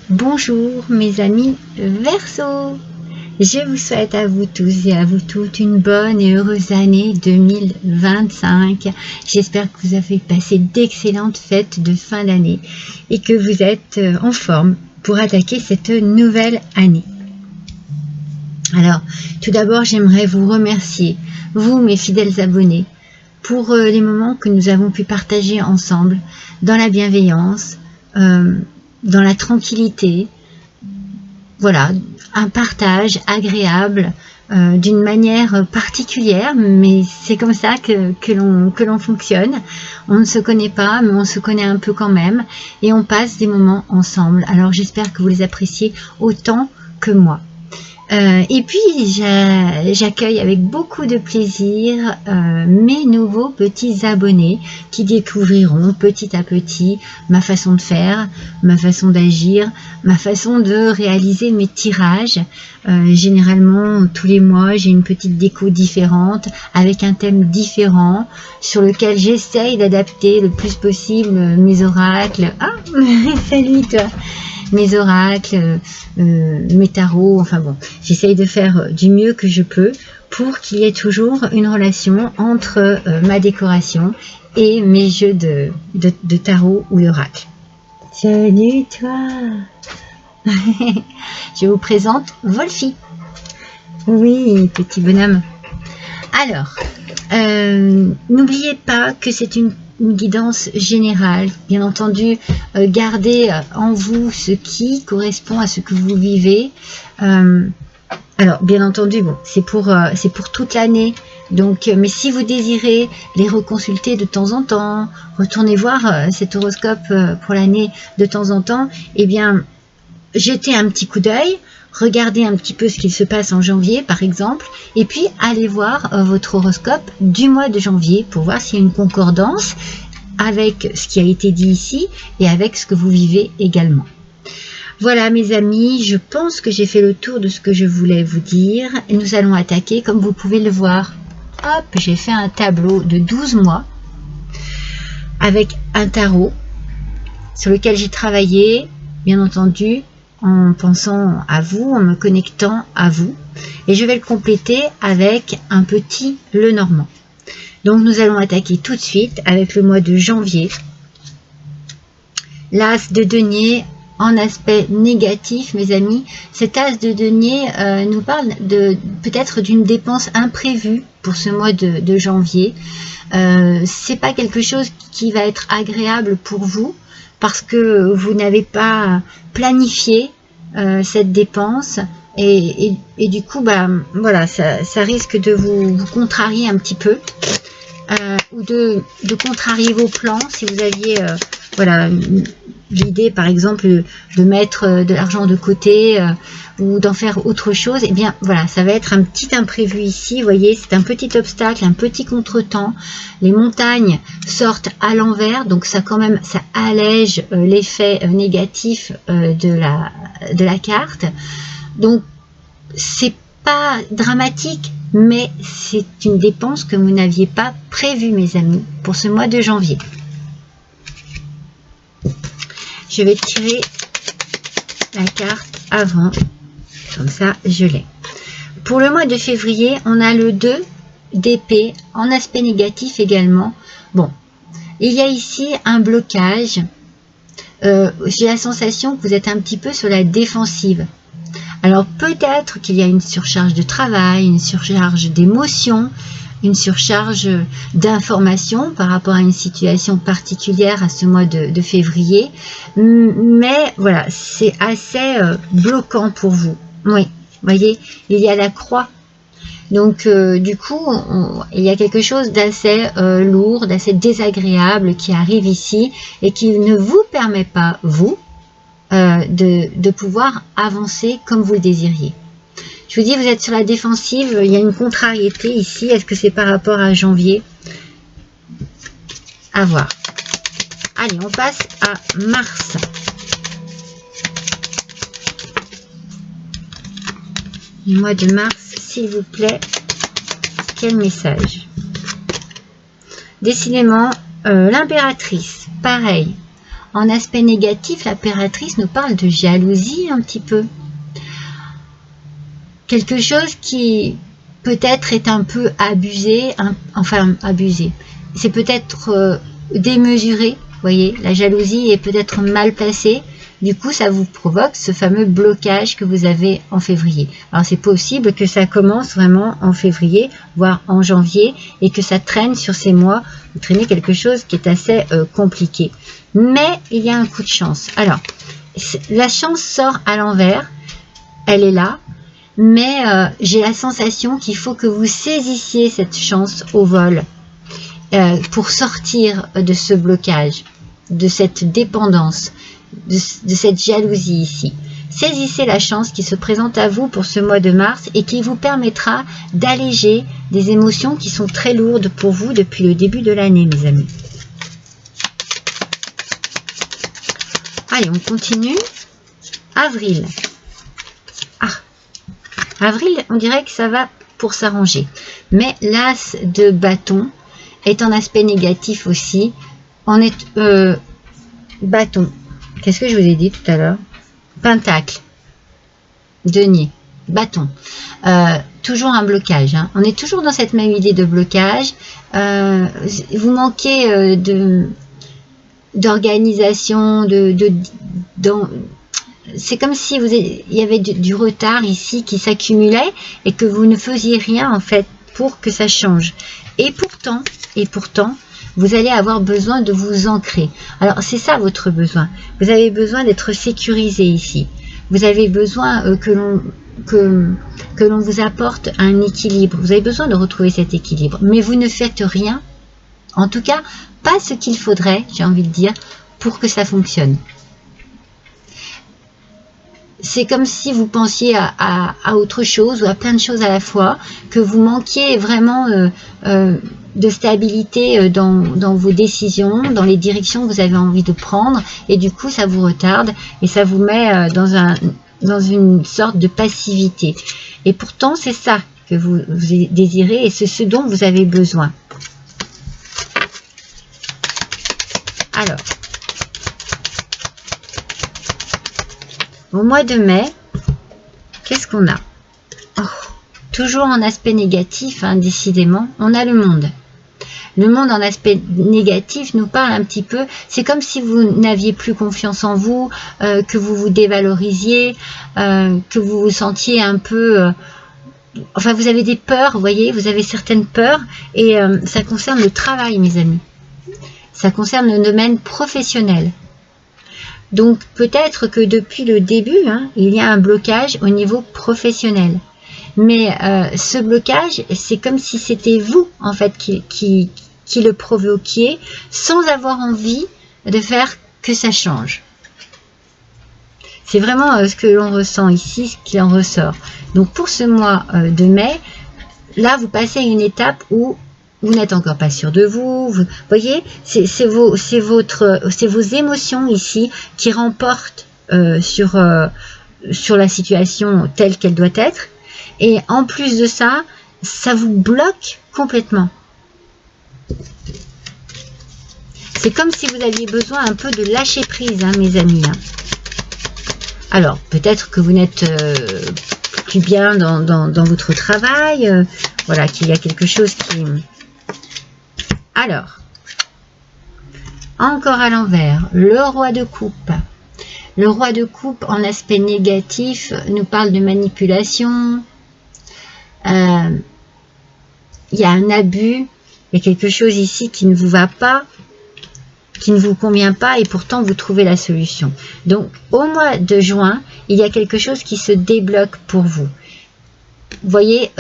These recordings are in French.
Bonjour mes amis Verseau, je vous souhaite à vous tous et à vous toutes une bonne et heureuse année 2025. J'espère que vous avez passé d'excellentes fêtes de fin d'année et que vous êtes en forme pour attaquer cette nouvelle année. Alors, tout d'abord, j'aimerais vous remercier, vous mes fidèles abonnés, pour les moments que nous avons pu partager ensemble dans la bienveillance, dans la tranquillité. Voilà, un partage agréable d'une manière particulière, mais c'est comme ça que l'on fonctionne. On ne se connaît pas, mais on se connaît un peu quand même, et on passe des moments ensemble. Alors j'espère que vous les appréciez autant que moi. Et puis j'accueille avec beaucoup de plaisir mes nouveaux petits abonnés qui découvriront petit à petit ma façon de faire, ma façon d'agir, ma façon de réaliser mes tirages. Généralement tous les mois j'ai une petite déco différente avec un thème différent sur lequel j'essaye d'adapter le plus possible mes oracles. Ah, salut toi! Mes oracles, mes tarots, enfin bon, j'essaye de faire du mieux que je peux pour qu'il y ait toujours une relation entre ma décoration et mes jeux de tarot ou d'oracle. Salut toi. Je vous présente Wolfie. Oui, petit bonhomme. Alors, n'oubliez pas que c'est une guidance générale. Bien entendu, gardez en vous ce qui correspond à ce que vous vivez. Alors, bien entendu, bon, c'est pour toute l'année. Donc, mais si vous désirez les reconsulter de temps en temps, retournez voir cet horoscope pour l'année de temps en temps, eh bien, jetez un petit coup d'œil. Regardez un petit peu ce qu'il se passe en janvier, par exemple, et puis allez voir votre horoscope du mois de janvier pour voir s'il y a une concordance avec ce qui a été dit ici et avec ce que vous vivez également. Voilà mes amis, je pense que j'ai fait le tour de ce que je voulais vous dire. Et nous allons attaquer, comme vous pouvez le voir. Hop, j'ai fait un tableau de 12 mois avec un tarot sur lequel j'ai travaillé, bien entendu, en pensant à vous, en me connectant à vous. Et je vais le compléter avec un petit Lenormand. Donc nous allons attaquer tout de suite avec le mois de janvier. L'as de denier en aspect négatif, mes amis. Cet as de denier nous parle peut-être d'une dépense imprévue pour ce mois de janvier. C'est pas quelque chose qui va être agréable pour vous, parce que vous n'avez pas planifié cette dépense et du coup bah voilà, ça risque de vous contrarier un petit peu ou de contrarier vos plans si vous aviez voilà l'idée par exemple de mettre de l'argent de côté ou d'en faire autre chose. Et bien voilà, ça va être un petit imprévu ici, vous voyez, c'est un petit obstacle, un petit contretemps. Les montagnes sortent à l'envers, donc ça quand même ça allège l'effet négatif de la carte. Donc c'est pas dramatique, mais c'est une dépense que vous n'aviez pas prévue, mes amis, pour ce mois de janvier. Je vais tirer la carte avant, comme ça je l'ai. Pour le mois de février, on a le 2 d'épée en aspect négatif également. Bon, il y a ici un blocage. J'ai la sensation que vous êtes un petit peu sur la défensive. Alors peut-être qu'il y a une surcharge de travail, une surcharge d'émotions, une surcharge d'informations par rapport à une situation particulière à ce mois de février. Mais voilà, c'est assez bloquant pour vous. Oui, voyez, il y a la croix. Donc du coup, il y a quelque chose d'assez lourd, d'assez désagréable qui arrive ici et qui ne vous permet pas, vous, de pouvoir avancer comme vous le désiriez. Je vous dis, vous êtes sur la défensive, il y a une contrariété ici. Est-ce que c'est par rapport à janvier? À voir. Allez, on passe à mars. Le mois de mars, s'il vous plaît, quel message? Décidément, l'impératrice, pareil. En aspect négatif, l'impératrice nous parle de jalousie un petit peu. Quelque chose qui peut-être est un peu abusé, enfin abusé. C'est peut-être démesuré, voyez, la jalousie est peut-être mal placée. Du coup, ça vous provoque ce fameux blocage que vous avez en février. Alors, c'est possible que ça commence vraiment en février, voire en janvier, et que ça traîne sur ces mois. Vous traînez quelque chose qui est assez compliqué. Mais il y a un coup de chance. Alors, la chance sort à l'envers. Elle est là. Mais j'ai la sensation qu'il faut que vous saisissiez cette chance au vol pour sortir de ce blocage, de cette dépendance, de cette jalousie ici. Saisissez la chance qui se présente à vous pour ce mois de mars et qui vous permettra d'alléger des émotions qui sont très lourdes pour vous depuis le début de l'année, mes amis. Allez, on continue. Avril. Avril, on dirait que ça va pour s'arranger. Mais l'as de bâton est en aspect négatif aussi. On est bâton. Qu'est-ce que je vous ai dit tout à l'heure? Pentacle. Denier. Bâton. Toujours un blocage. Hein. On est toujours dans cette même idée de blocage. Vous manquez d'organisation, c'est comme si il y avait du retard ici qui s'accumulait et que vous ne faisiez rien en fait pour que ça change. Et pourtant, vous allez avoir besoin de vous ancrer. Alors c'est ça votre besoin. Vous avez besoin d'être sécurisé ici. Vous avez besoin que l'on vous apporte un équilibre. Vous avez besoin de retrouver cet équilibre. Mais vous ne faites rien. En tout cas, pas ce qu'il faudrait, j'ai envie de dire, pour que ça fonctionne. C'est comme si vous pensiez à autre chose ou à plein de choses à la fois, que vous manquiez vraiment de stabilité dans vos décisions, dans les directions que vous avez envie de prendre, et du coup ça vous retarde et ça vous met dans une sorte de passivité. Et pourtant c'est ça que vous désirez et c'est ce dont vous avez besoin. Alors, au mois de mai, qu'est-ce qu'on a? Toujours en aspect négatif, hein, décidément, on a le monde. Le monde en aspect négatif nous parle un petit peu, c'est comme si vous n'aviez plus confiance en vous, que vous vous dévalorisiez, que vous vous sentiez un peu... enfin, vous avez des peurs, vous voyez, vous avez certaines peurs, et ça concerne le travail, mes amis. Ça concerne le domaine professionnel. Donc peut-être que depuis le début, hein, il y a un blocage au niveau professionnel. Mais ce blocage, c'est comme si c'était vous en fait qui le provoquiez sans avoir envie de faire que ça change. C'est vraiment ce que l'on ressent ici, ce qui en ressort. Donc pour ce mois de mai, là vous passez à une étape où vous n'êtes encore pas sûr de vous. Vous voyez, c'est vos émotions ici qui remportent sur la situation telle qu'elle doit être. Et en plus de ça, ça vous bloque complètement. C'est comme si vous aviez besoin un peu de lâcher prise, hein, mes amis. Hein. Alors, peut-être que vous n'êtes plus bien dans votre travail. Voilà, qu'il y a quelque chose qui... Alors, encore à l'envers, le roi de coupe. Le roi de coupe en aspect négatif nous parle de manipulation. Il y a un abus, il y a quelque chose ici qui ne vous va pas, qui ne vous convient pas et pourtant vous trouvez la solution. Donc au mois de juin, il y a quelque chose qui se débloque pour vous. Vous voyez,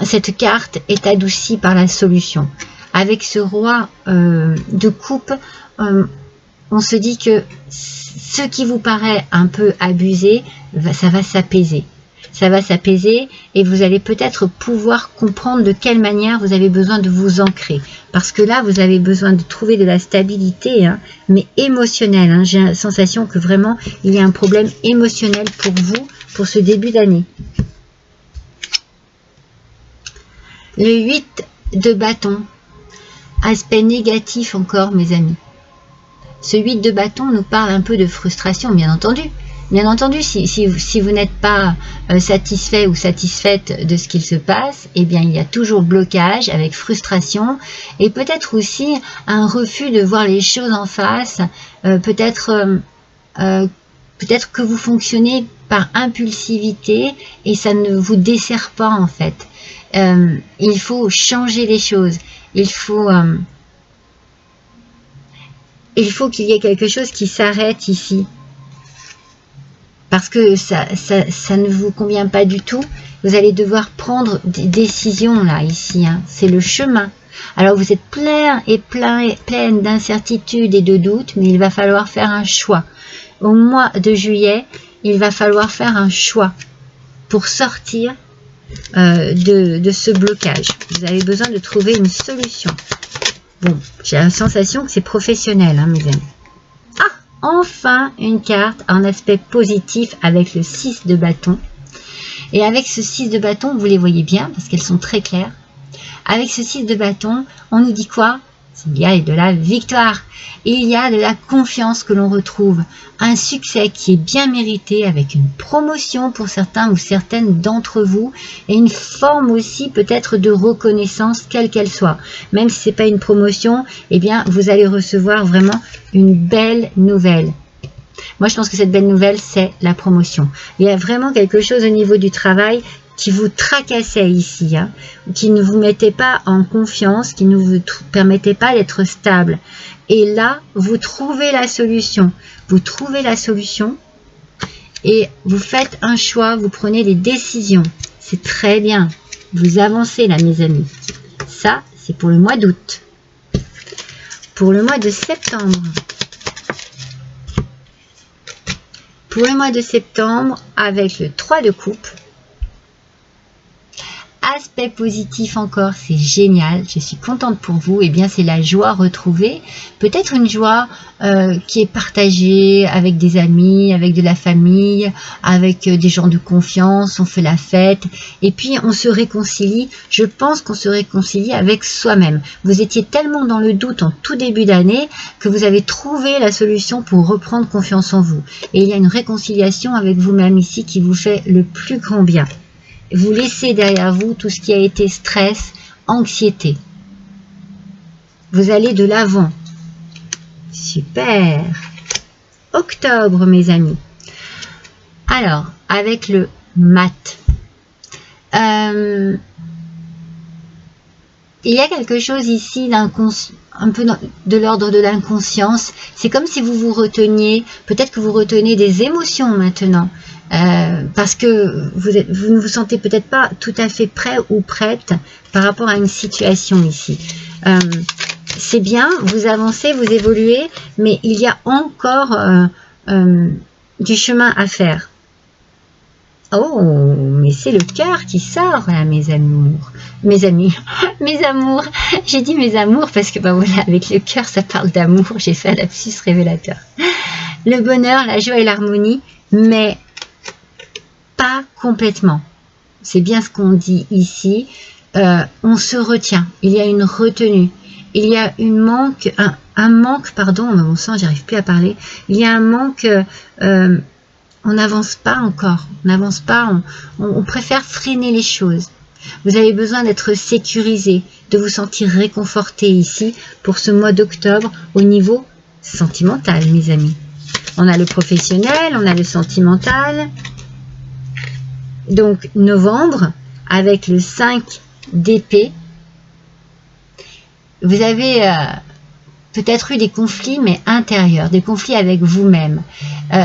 cette carte est adoucie par la solution. Avec ce roi de coupe, on se dit que ce qui vous paraît un peu abusé, ça va s'apaiser. Ça va s'apaiser et vous allez peut-être pouvoir comprendre de quelle manière vous avez besoin de vous ancrer. Parce que là, vous avez besoin de trouver de la stabilité, hein, mais émotionnelle. Hein. J'ai la sensation que vraiment, il y a un problème émotionnel pour vous, pour ce début d'année. Le 8 de bâton. Aspect négatif encore, mes amis. Ce 8 de bâton nous parle un peu de frustration, bien entendu. Bien entendu, si vous n'êtes pas satisfait ou satisfaite de ce qu'il se passe, eh bien, il y a toujours blocage avec frustration et peut-être aussi un refus de voir les choses en face. Peut-être que vous fonctionnez par impulsivité et ça ne vous dessert pas en fait. Il faut changer les choses. Il faut qu'il y ait quelque chose qui s'arrête ici. Parce que ça ne vous convient pas du tout. Vous allez devoir prendre des décisions là, ici. Hein. C'est le chemin. Alors vous êtes pleine d'incertitudes et de doutes, mais il va falloir faire un choix. Au mois de juillet, il va falloir faire un choix pour sortir de ce blocage. Vous avez besoin de trouver une solution. Bon, j'ai la sensation que c'est professionnel, hein, mes amis. Enfin, une carte en aspect positif avec le 6 de bâton. Et avec ce 6 de bâton, vous les voyez bien parce qu'elles sont très claires. Avec ce 6 de bâton, on nous dit quoi? Il y a de la victoire. Il y a de la confiance que l'on retrouve. Un succès qui est bien mérité avec une promotion pour certains ou certaines d'entre vous et une forme aussi peut-être de reconnaissance quelle qu'elle soit. Même si ce n'est pas une promotion, eh bien vous allez recevoir vraiment une belle nouvelle. Moi je pense que cette belle nouvelle c'est la promotion. Il y a vraiment quelque chose au niveau du travail qui vous tracassait ici, hein, qui ne vous mettait pas en confiance, qui ne vous permettait pas d'être stable. Et là, vous trouvez la solution. Vous trouvez la solution et vous faites un choix, vous prenez des décisions. C'est très bien. Vous avancez là, mes amis. Ça, c'est pour le mois d'août. Pour le mois de septembre. Pour le mois de septembre, avec le 3 de coupe, aspect positif encore, c'est génial, je suis contente pour vous. Et bien c'est la joie retrouvée, peut-être une joie qui est partagée avec des amis, avec de la famille, avec des gens de confiance, on fait la fête et puis on se réconcilie. Je pense qu'on se réconcilie avec soi-même. Vous étiez tellement dans le doute en tout début d'année que vous avez trouvé la solution pour reprendre confiance en vous. Et il y a une réconciliation avec vous-même ici qui vous fait le plus grand bien. Vous laissez derrière vous tout ce qui a été stress, anxiété. Vous allez de l'avant. Super. Octobre, mes amis. Alors, avec le mat. Il y a quelque chose ici un peu de l'ordre de l'inconscience. C'est comme si vous vous reteniez, peut-être que vous retenez des émotions maintenant. Parce que vous ne vous sentez peut-être pas tout à fait prêt ou prête par rapport à une situation ici. C'est bien, vous avancez, vous évoluez, mais il y a encore du chemin à faire. Oh, mais c'est le cœur qui sort là, mes amours. Mes amis, mes amours. J'ai dit mes amours parce que bah voilà, avec le cœur ça parle d'amour. J'ai fait un lapsus révélateur. Le bonheur, la joie et l'harmonie, mais pas complètement. C'est bien ce qu'on dit ici. On se retient. Il y a une retenue. Il y a un manque, pardon, mon sang, j'arrive plus à parler. Il y a un manque. On n'avance pas encore. On n'avance pas. On préfère freiner les choses. Vous avez besoin d'être sécurisé, de vous sentir réconforté ici pour ce mois d'octobre au niveau sentimental, mes amis. On a le professionnel, on a le sentimental. Donc, novembre, avec le 5 d'épée, vous avez peut-être eu des conflits, mais intérieurs, des conflits avec vous-même.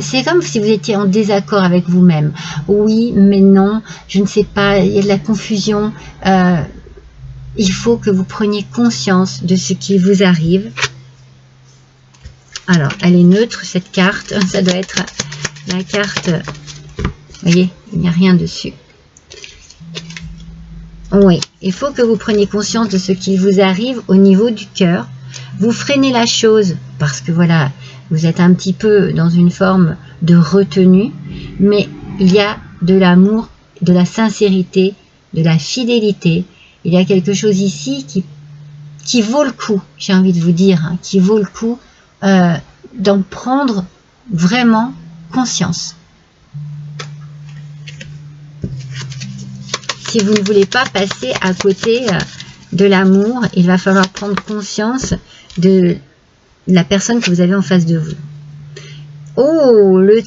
C'est comme si vous étiez en désaccord avec vous-même. Oui, mais non, je ne sais pas, il y a de la confusion. Il faut que vous preniez conscience de ce qui vous arrive. Alors, elle est neutre, cette carte. Ça doit être la carte... Vous voyez, il n'y a rien dessus. Oui, il faut que vous preniez conscience de ce qui vous arrive au niveau du cœur. Vous freinez la chose parce que voilà, vous êtes un petit peu dans une forme de retenue, mais il y a de l'amour, de la sincérité, de la fidélité. Il y a quelque chose ici qui vaut le coup, j'ai envie de vous dire, hein, qui vaut le coup d'en prendre vraiment conscience. Si vous ne voulez pas passer à côté de l'amour, il va falloir prendre conscience de la personne que vous avez en face de vous. Oh, le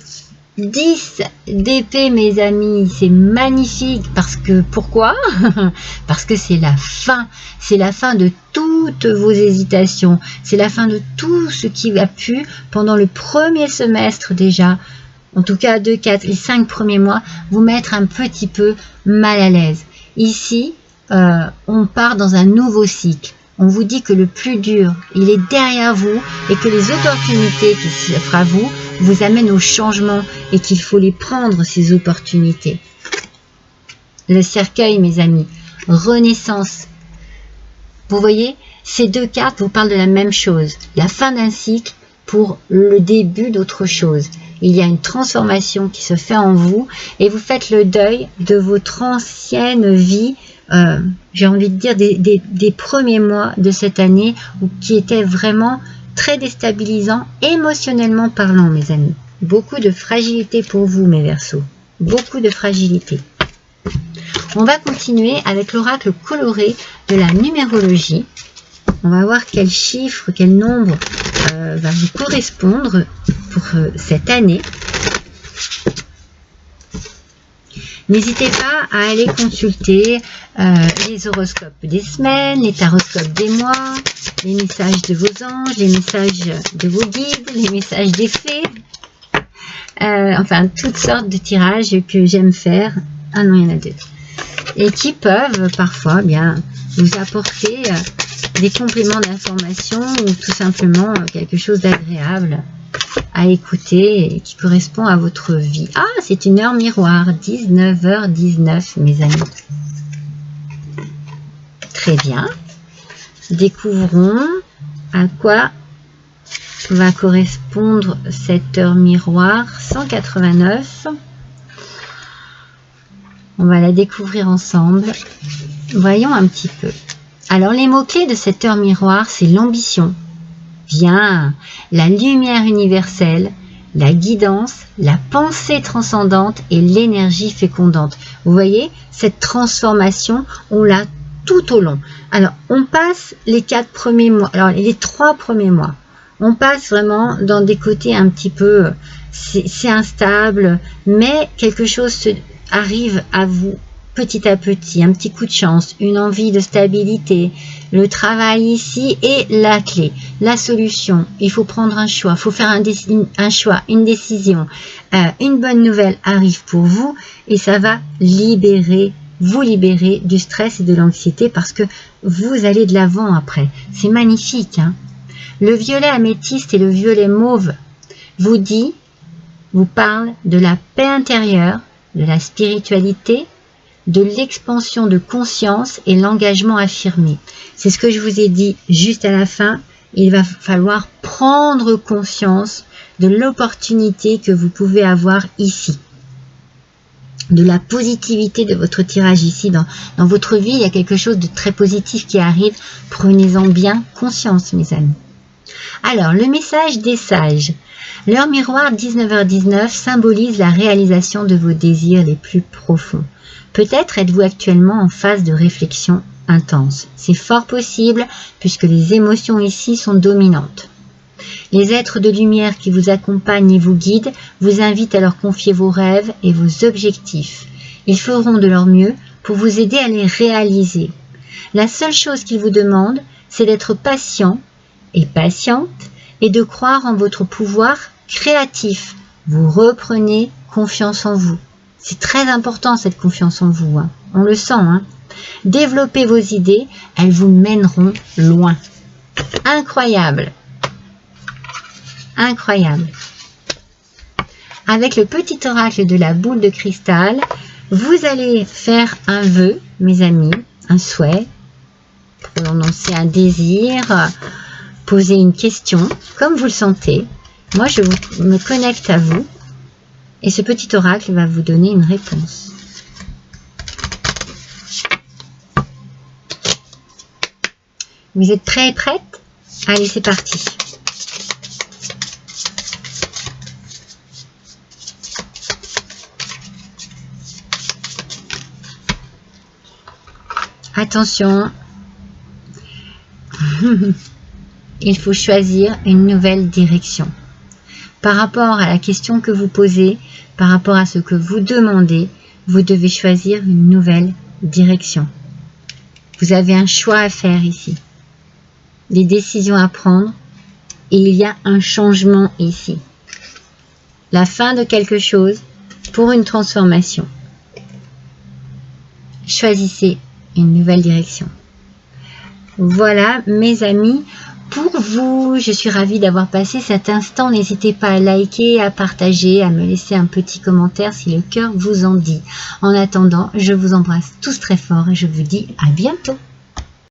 10 d'épée, mes amis, c'est magnifique. Parce que, pourquoi? Parce que c'est la fin. C'est la fin de toutes vos hésitations. C'est la fin de tout ce qui a pu, pendant le premier semestre déjà, en tout cas 2, 4, les 5 premiers mois, vous mettre un petit peu mal à l'aise. Ici, on part dans un nouveau cycle. On vous dit que le plus dur, il est derrière vous et que les opportunités qui s'offrent à vous vous amènent au changement et qu'il faut les prendre, ces opportunités. Le cercueil, mes amis, renaissance. Vous voyez, ces deux cartes vous parlent de la même chose. La fin d'un cycle pour le début d'autre chose. Il y a une transformation qui se fait en vous et vous faites le deuil de votre ancienne vie, j'ai envie de dire des premiers mois de cette année qui étaient vraiment très déstabilisants émotionnellement parlant, mes amis. Beaucoup de fragilité pour vous, mes Verseaux. Beaucoup de fragilité. On va continuer avec l'oracle coloré de la numérologie. On va voir quel chiffre, quel nombre va vous correspondre pour cette année. N'hésitez pas à aller consulter les horoscopes des semaines, les taroscopes des mois, les messages de vos anges, les messages de vos guides, les messages des fées. Enfin, toutes sortes de tirages que j'aime faire. Ah non, il y en a deux. Et qui peuvent parfois bien vous apporter des compléments d'information ou tout simplement quelque chose d'agréable à écouter et qui correspond à votre vie. Ah, c'est une heure miroir, 19h19, mes amis. Très bien. Découvrons à quoi va correspondre cette heure miroir 189. On va la découvrir ensemble. Voyons un petit peu. Alors, les mots-clés de cette heure miroir, c'est l'ambition. Bien, la lumière universelle, la guidance, la pensée transcendante et l'énergie fécondante. Vous voyez, cette transformation, on l'a tout au long. Alors, on passe les 4 premiers mois, alors les 3 premiers mois. On passe vraiment dans des côtés un petit peu, c'est instable, mais quelque chose arrive à vous petit à petit, un petit coup de chance, une envie de stabilité, le travail ici et la clé, la solution. Il faut prendre un choix, il faut faire un choix, une décision. Une bonne nouvelle arrive pour vous et ça va vous libérer du stress et de l'anxiété parce que vous allez de l'avant après. C'est magnifique, hein? Le violet améthyste et le violet mauve vous parlent de la paix intérieure, de la spiritualité, de l'expansion de conscience et l'engagement affirmé. C'est ce que je vous ai dit juste à la fin. Il va falloir prendre conscience de l'opportunité que vous pouvez avoir ici. De la positivité de votre tirage ici. Dans votre vie, il y a quelque chose de très positif qui arrive. Prenez-en bien conscience, mes amis. Alors, le message des sages. L'heure miroir 19h19 symbolise la réalisation de vos désirs les plus profonds. Peut-être êtes-vous actuellement en phase de réflexion intense. C'est fort possible puisque les émotions ici sont dominantes. Les êtres de lumière qui vous accompagnent et vous guident vous invitent à leur confier vos rêves et vos objectifs. Ils feront de leur mieux pour vous aider à les réaliser. La seule chose qu'ils vous demandent, c'est d'être patient et patiente et de croire en votre pouvoir créatif. Vous reprenez confiance en vous. C'est très important cette confiance en vous, hein. On le sent, hein. Développez vos idées, elles vous mèneront loin. Incroyable. Incroyable. Avec le petit oracle de la boule de cristal, vous allez faire un vœu, mes amis, un souhait, prononcer un désir, poser une question, comme vous le sentez. Moi, je me connecte à vous et ce petit oracle va vous donner une réponse. Vous êtes prêts et prêtes? Allez, c'est parti. Attention, il faut choisir une nouvelle direction. Par rapport à la question que vous posez, par rapport à ce que vous demandez, vous devez choisir une nouvelle direction. Vous avez un choix à faire ici, des décisions à prendre, et il y a un changement ici. La fin de quelque chose pour une transformation. Choisissez une nouvelle direction. Voilà mes amis, pour vous, je suis ravie d'avoir passé cet instant. N'hésitez pas à liker, à partager, à me laisser un petit commentaire si le cœur vous en dit. En attendant, je vous embrasse tous très fort et je vous dis à bientôt.